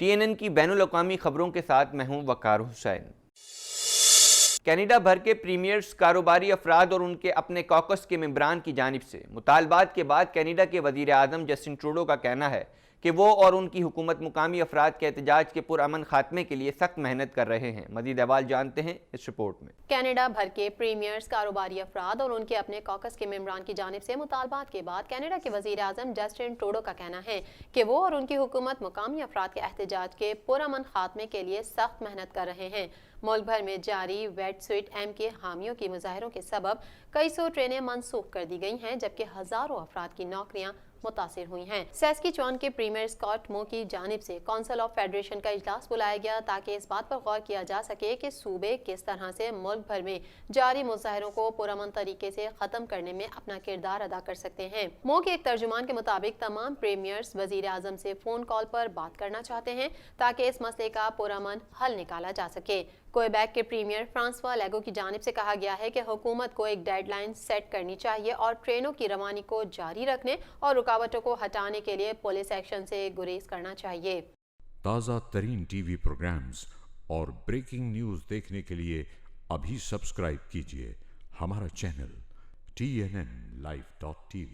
TNN کی بین الاقوامی خبروں کے ساتھ میں ہوں وقار حسین۔ کینیڈا بھر کے پریمیئرز، کاروباری افراد اور ان کے اپنے کاکس کے ممبران کی جانب سے مطالبات کے بعد کینیڈا کے وزیر اعظم جسٹن ٹروڈو کا کہنا ہے کہ وہ اور ان کی حکومت مقامی افراد کے احتجاج کے پرامن خاتمے کے لیے سخت محنت کر رہے ہیں۔ مزید احوال جانتے ہیں اس رپورٹ میں۔ کینیڈا بھر کے پریمیئرز، کاروباری افراد اور ان کے اپنے کاکس کے ممبران کی جانب سے مطالبات کے بعد کینیڈا کے وزیر اعظم جسٹن ٹروڈو کا کہنا ہے کہ وہ اور ان کی حکومت مقامی افراد کے احتجاج کے پرامن خاتمے کے لیے سخت محنت کر رہے ہیں۔ ملک بھر میں جاری ویٹ سویٹ ایم کے حامیوں کی مظاہروں کے سبب کئی سو ٹرینیں منسوخ کر دی گئی ہیں، جبکہ ہزاروں افراد کی نوکریاں متاثر ہوئی ہیں۔ سیسکیچوان کے پریمیئر اسکاٹ مو کی جانب سے کونسل آف فیڈریشن کا اجلاس بلایا گیا تاکہ اس بات پر غور کیا جا سکے کہ صوبے کس طرح سے ملک بھر میں جاری مظاہروں کو پرامن طریقے سے ختم کرنے میں اپنا کردار ادا کر سکتے ہیں۔ مو کے ایک ترجمان کے مطابق تمام پریمیئرز وزیر اعظم سے فون کال پر بات کرنا چاہتے ہیں تاکہ اس مسئلے کا پرامن حل نکالا جا سکے۔ کوئیبیک کے پریمیئر فرانسوا لیگو کی جانب سے کہا گیا ہے کہ حکومت کو ایک ڈیڈ لائن سیٹ کرنی چاہیے اور ٹرینوں کی روانی کو جاری رکھنے اور رکاوٹوں کو ہٹانے کے لیے پولیس ایکشن سے گریز کرنا چاہیے۔ تازہ ترین ٹی وی پروگرامز اور بریکنگ نیوز دیکھنے کے لیے ابھی سبسکرائب کیجیے ہمارا چینل TNNLive.tv۔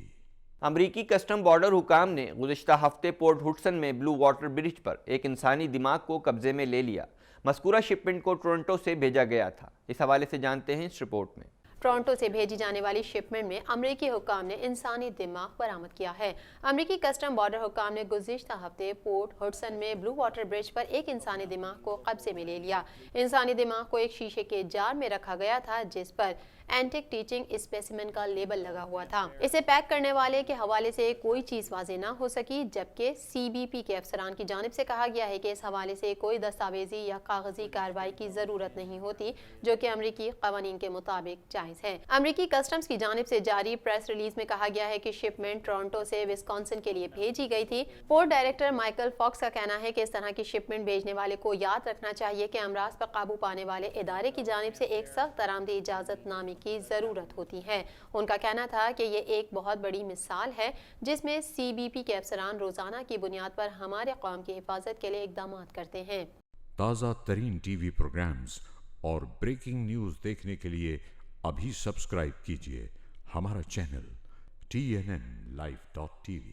امریکی کسٹم بارڈر حکام نے گزشتہ ہفتے پورٹ ہڈسن میں بلو واٹر برج پر ایک انسانی دماغ کو قبضے میں لے لیا۔ مذکورہ شپمنٹ کو ٹورنٹو سے بھیجا گیا تھا۔ اس حوالے سے جانتے ہیں اس رپورٹ میں۔ ٹورنٹو سے بھیجی جانے والی شپمنٹ میں امریکی حکام نے انسانی دماغ برآمد کیا ہے۔ امریکی کسٹم بارڈر حکام نے گزشتہ ہفتے پورٹ ہڈسن میں بلو واٹر برج پر ایک انسانی دماغ کو قبضے میں لے لیا۔ انسانی دماغ کو ایک شیشے کے جار میں رکھا گیا تھا جس پر اینٹک ٹیچنگ اسپیسیمن کا لیبل لگا ہوا تھا۔ اسے پیک کرنے والے کے حوالے سے کوئی چیز واضح نہ ہو سکی، جبکہ CBP کے افسران کی جانب سے کہا گیا ہے کہ اس حوالے سے کوئی دستاویزی یا کاغذی کارروائی کی ضرورت نہیں ہوتی، جو کہ امریکی قوانین کے مطابق جائز ہے۔ امریکی کسٹمز کی جانب سے جاری پریس ریلیز میں کہا گیا ہے کہ شپمنٹ ٹورنٹو سے وسکونسن کے لیے بھیجی گئی تھی۔ پورٹ ڈائریکٹر مائیکل فاکس کا کہنا ہے کہ اس طرح کی شپمنٹ بھیجنے والے کو یاد رکھنا چاہیے کہ امراض پر قابو پانے والے ادارے کی جانب سے ایک سخت درآمدی اجازت نامے کی ضرورت ہوتی ہے۔ ان کا کہنا تھا کہ یہ ایک بہت بڑی مثال ہے جس میں CBP کے افسران روزانہ کی بنیاد پر ہمارے قوم کی حفاظت کے لیے اقدامات کرتے ہیں۔ تازہ ترین ٹی وی پروگرامز اور بریکنگ نیوز دیکھنے کے لیے ابھی سبسکرائب کیجیے ہمارا چینل TNNLive.tv۔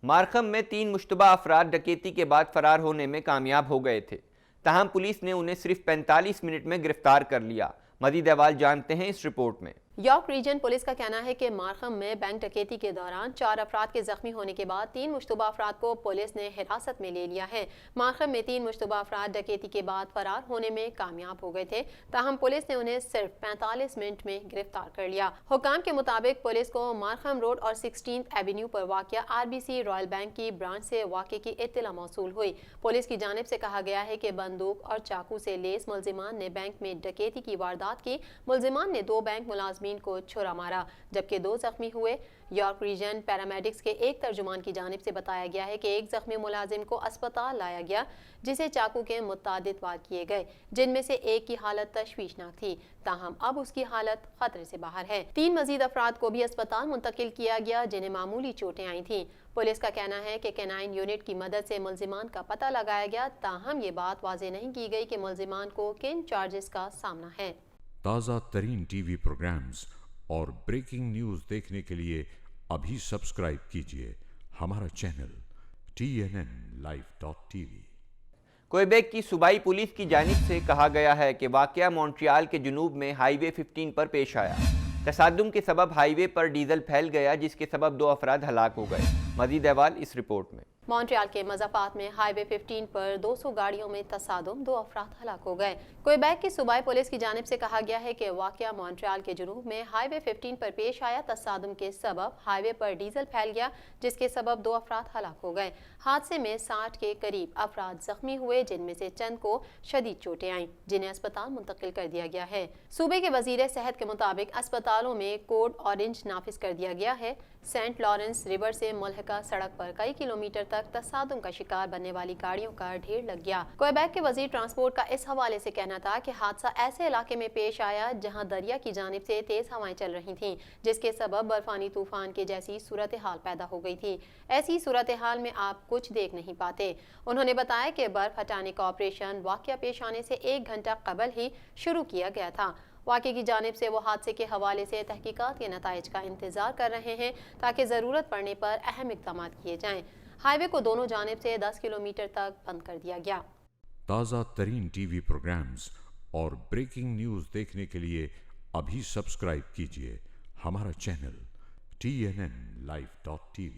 مارکھم میں 3 مشتبہ افراد ڈکیتی کے بعد فرار ہونے میں کامیاب ہو گئے تھے، تاہم پولیس نے انہیں صرف 45 منٹ میں گرفتار کر لیا۔ مزید احوال جانتے ہیں اس رپورٹ میں۔ یارک ریجن پولیس کا کہنا ہے کہ مارکھم میں بینک ڈکیتی کے دوران 4 افراد کے زخمی ہونے کے بعد 3 مشتبہ افراد کو پولیس نے حراست میں لے لیا ہے۔ مارکھم میں 3 مشتبہ افراد ڈکیتی کے بعد فرار ہونے میں کامیاب ہو گئے تھے، تاہم پولیس نے انہیں صرف 45 منٹ میں گرفتار کر لیا۔ حکام کے مطابق پولیس کو مارکھم روڈ اور 16 ایونیو پر واقع RBC رائل بینک کی برانچ سے واقعے کی اطلاع موصول ہوئی۔ پولیس کی جانب سے کہا گیا ہے کہ بندوق اور چاقو سے لیس ملزمان نے بینک میں ڈکیتی کی واردات کی۔ ملزمان نے 2 بینک ملازمین کو چھرا مارا، جبکہ 2 زخمی ہوئے۔ یارک ریجن پیرامیڈکس کے ایک ترجمان کی جانب سے بتایا گیا ہے کہ ایک زخمی ملازم کو اسپتال لایا گیا جسے چاقو کے متعدد وار کیے گئے، جن میں سے ایک کی حالت تشویشناک تھی، تاہم اب اس کی حالت خطرے سے باہر ہے۔ 3 مزید افراد کو بھی اسپتال منتقل کیا گیا جنہیں معمولی چوٹیں آئی تھیں۔ پولیس کا کہنا ہے کہ کینائن یونٹ کی مدد سے ملزمان کا پتہ لگایا گیا، تاہم یہ بات واضح نہیں کی گئی کہ ملزمان کو کن چارجز کا سامنا ہے۔ تازہ ترین ٹی وی پروگرامز اور بریکنگ نیوز دیکھنے کے لیے ابھی سبسکرائب کیجیے ہمارا چینل TNNLive.tv۔ کوئیبیک کی صوبائی پولیس کی جانب سے کہا گیا ہے کہ واقعہ مونٹریال کے جنوب میں ہائی وے 15 پر پیش آیا۔ تصادم کے سبب ہائی وے پر ڈیزل پھیل گیا جس کے سبب 2 افراد ہلاک ہو گئے۔ مزید احوال اس رپورٹ میں۔ مونٹریال کے مضافات میں ہائی وے 15 پر 200 گاڑیوں میں تصادم، 2 افراد ہلاک ہو گئے۔ کوئیبیک کی صوبائی پولیس کی جانب سے کہا گیا ہے کہ واقعہ مونٹریال کے جنوب میں ہائی وے 15 پر پیش آیا۔ تصادم کے سبب ہائی وے پر ڈیزل پھیل گیا جس کے سبب 2 افراد ہلاک ہو گئے۔ حادثے میں 60 کے قریب افراد زخمی ہوئے، جن میں سے چند کو شدید چوٹیں آئیں جنہیں اسپتال منتقل کر دیا گیا ہے۔ صوبے کے وزیر صحت کے مطابق اسپتالوں میں کوڈ آرنج نافذ کر دیا گیا ہے सेंट लॉरेंस रिवर से मुल्हका सड़क पर कई किलोमीटर तक तसादुम का शिकार बनने वाली गाड़ियों का ढेर लग गया। क्वेबेक के वजीर ट्रांसपोर्ट का इस हवाले से कहना था कि हादसा ऐसे इलाके में पेश आया जहां दरिया की जानिब से तेज हवाएं चल रही थीं, जिसके सबब बर्फानी तूफान के जैसी सूरत हाल पैदा हो गई थी। ऐसी सूरत हाल में आप कुछ देख नहीं पाते। उन्होंने बताया कि बर्फ हटाने का ऑपरेशन वाक़या पेश आने से 1 घंटा कबल ही शुरू किया गया था। वाक़े की जानिब से वो हादसे के हवाले से तहकीकात के नताइज का इंतजार कर रहे हैं ताकि ज़रूरत पड़ने पर अहम इक़दाम किए जाएं। हाईवे को दोनों जानिब से 10 किलोमीटर तक बंद कर दिया गया। ताज़ा तरीन टीवी प्रोग्राम्स और ब्रेकिंग न्यूज़ देखने के लिए अभी सब्सक्राइब कीजिए हमारा चैनल TNNlive.tv।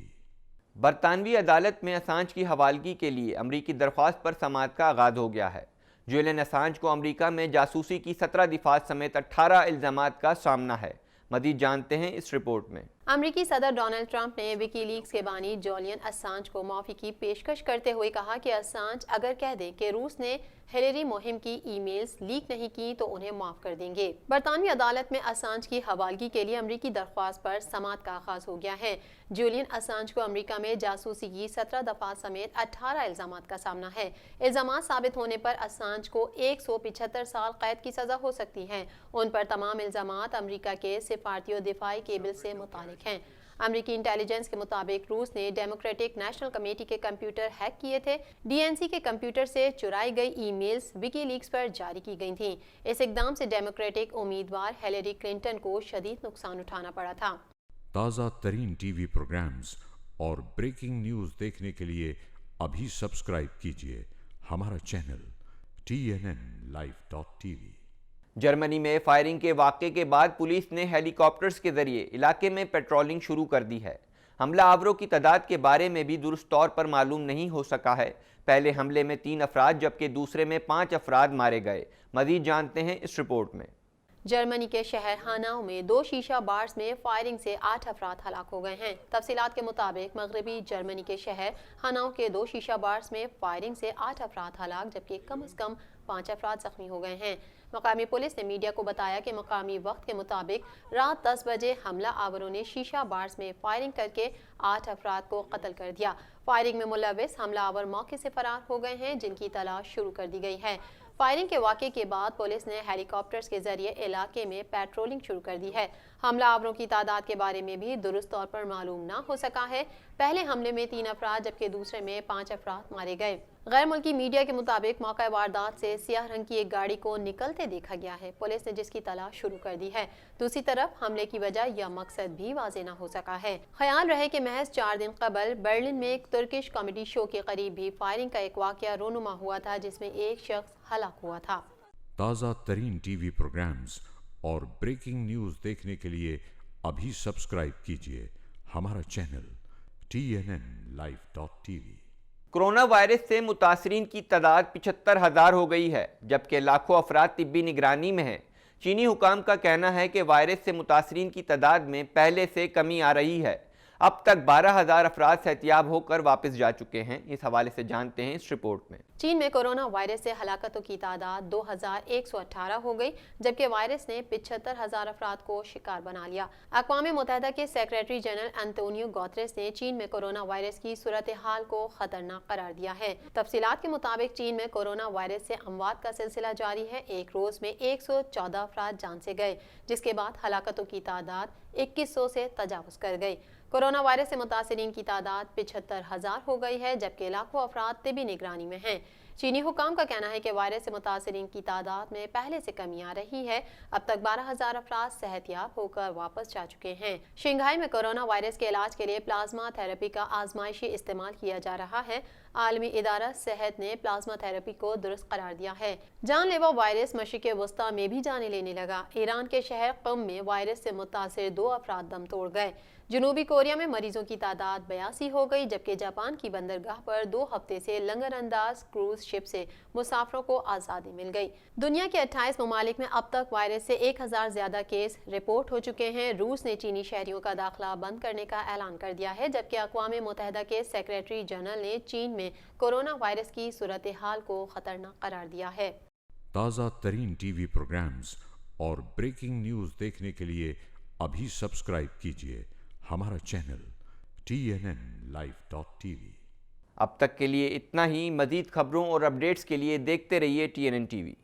बरतानवी अदालत में असांज की हवालगी के लिए अमरीकी दरख्वास्त पर समाअत का आगाज़ हो गया है। जुलियन असांज को अमरीका में जासूसी की 17 दफात समेत 18 इल्ज़ामात का सामना है। मज़ीद जानते हैं इस रिपोर्ट में। अमरीकी सदर डोनाल्ड ट्रंप ने विकीलीक्स के बानी जुलियन असांज को माफ़ी की पेशकश करते हुए कहा कि असांज अगर कह दें कि रूस ने हिलेरी मुहिम की ईमेल्स लीक नहीं की तो उन्हें माफ़ कर देंगे। बरतानवी अदालत में असांज की हवालगी के लिए अमरीकी दरख्वास्त पर समाअत का आगाज़ हो गया है। जुलियन असांज को अमरीका में जासूसी की 17 दफात समेत 18 इल्ज़ामात का सामना है। इल्ज़ामात साबित होने पर असांज को 175 साल कैद की सज़ा हो सकती है। उन पर तमाम इल्ज़ामात अमरीका के सिफारती और दिफाई केबल से मुतालिक हैं। अमरीकी इंटेलिजेंस के मुताबिक रूस ने डेमोक्रेटिक नेशनल कमेटी के कंप्यूटर हैक किए थे। DNC के कंप्यूटर से चुराई गई ईमेल्स विकीलीक्स पर जारी की गई थीं। इस इकदाम से डेमोक्रेटिक उम्मीदवार हिलेरी क्लिंटन को शदीद नुकसान उठाना पड़ा था। ताज़ा तरीन टीवी प्रोग्राम्स और ब्रेकिंग न्यूज़ देखने के लिए अभी सब्सक्राइब कीजिए हमारा चैनल TNNlive.tv। जर्मनी में फायरिंग के वाक़े के बाद पुलिस ने हेलीकॉप्टर्स के ज़रिए इलाके में पेट्रोलिंग शुरू कर दी है। हमला आवरों की तादाद के बारे में भी दुरुस्त तौर पर मालूम नहीं हो सका है। पहले हमले में 3 अफराद जबकि दूसरे में 5 अफराद मारे गए। मज़ीद जानते हैं इस रिपोर्ट में। जर्मनी के शहर हानाउ में 2 शीशा बार्स में फायरिंग से 8 अफराद हलाक हो गए हैं। तफसीलात के मुताबिक मगरबी जर्मनी के शहर हानाउ के 2 शीशा बार्स में फायरिंग से 8 अफराद हलाक जबकि कम अज़ कम 5 अफराद जख्मी हो गए हैं। मकामी पुलिस ने मीडिया को बताया कि मकामी वक्त के मुताबिक रात 10 बजे हमला आवरों ने शीशा बार्स में फायरिंग करके 8 अफराद को कत्ल कर दिया। फायरिंग में मुलविस हमला आवर मौके से फरार हो गए हैं, जिनकी तलाश शुरू कर दी गई है। फायरिंग के वाक़े के बाद पुलिस ने हेलीकॉप्टर्स के जरिए इलाके में पेट्रोलिंग शुरू कर दी है। हमला आवरों की तादाद के बारे में भी दुरुस्त तौर पर मालूम ना हो सका है। पहले हमले में 3 अफराद जबकि दूसरे में 5 अफराद मारे गए। गैर मुल्की मीडिया के मुताबिक मौका वारदात से सियाह रंग की एक गाड़ी को निकलते देखा गया है। पुलिस ने जिसकी तलाश शुरू कर दी है। दूसरी तरफ हमले की वजह या मकसद भी वाज़ेह न हो सका है। ख्याल रहे कि महज 4 दिन कबल बर्लिन में एक तुर्किश कॉमेडी शो के करीब भी फायरिंग का एक वाक़या रोनुमा हुआ था, जिसमें एक शख्स हलाक हुआ था। ताज़ा तरीन टीवी प्रोग्राम्स और ब्रेकिंग न्यूज़ देखने के लिए अभी सब्सक्राइब कीजिए हमारा चैनल TNNlive.tv। कोरोना वायरस से मुतासरीन की तादाद 75,000 हो गई है, जबकि लाखों अफराद तिब्बी निगरानी में हैं। चीनी हुकाम का कहना है कि वायरस से मुतासरीन की तादाद में पहले से कमी आ रही है। अब तक 12,000 अफराद सेहतियाब होकर वापस जा चुके हैं। इस हवाले से जानते हैं इस रिपोर्ट में। चीन में कोरोना वायरस से हलाकतों की तादाद 2,118 हो गई, जबकि वायरस ने 75,000 अफराद को शिकार बना लिया। अक़वाम मुत्तहिदा के सेक्रेटरी जनरल एंटोनियो गुतेरेस ने चीन में कोरोना वायरस की सूरत हाल को खतरनाक करार दिया है। तफसीलात के मुताबिक चीन में कोरोना वायरस से अमवात का सिलसिला जारी है। एक रोज में 114 अफराद जान से गए, जिसके बाद हलाकतों की तादाद 2100 से तजावुज़ कर गई। कोरोना वायरस से मुतासरीन की तादाद 75,000 हो गई है, जबकि लाखों अफराद तिब्बी निगरानी में हैं। चीनी हुकाम का कहना है कि वायरस से मुतासरीन की तादाद में पहले से कमी आ रही है। अब तक 12,000 अफराद सेहतियाब होकर वापस जा चुके हैं। शंघाई में कोरोना वायरस के इलाज के लिए प्लाज्मा थेरेपी का आजमाइशी इस्तेमाल किया जा रहा है। आलमी इदारा सेहत ने प्लाज्मा थेरेपी को दुरुस्त करार दिया है। जानलेवा वायरस मशरिक़ वस्ता में भी जाने लेने लगा। ईरान के शहर क़म में वायरस से मुतासिर 2 अफराद दम तोड़ गए। जनूबी कोरिया में मरीजों की तादाद 82 हो गई, जबकि जापान की बंदरगाह पर 2 हफ्ते से लंगर अंदाज क्रूज शिप से मुसाफरों को आज़ादी मिल गई। दुनिया के 28 ममालिक में अब तक वायरस से 1000 ज्यादा केस रिपोर्ट हो चुके हैं। रूस ने चीनी शहरियों का दाखिला बंद करने का ऐलान कर दिया है, जबकि अक़वाम मुत्तहिदा के सेक्रेटरी जनरल ने चीन में कोरोना वायरस की सूरत हाल को खतरनाक करार दिया है। ताज़ा तरीन टीवी प्रोग्राम्स और ब्रेकिंग न्यूज़ देखने के लिए अभी सब्सक्राइब कीजिए हमारा चैनल TNNLive.tv। अब तक के लिए इतना ही। मज़ीद खबरों और अपडेट्स के लिए देखते रहिए TNN TV।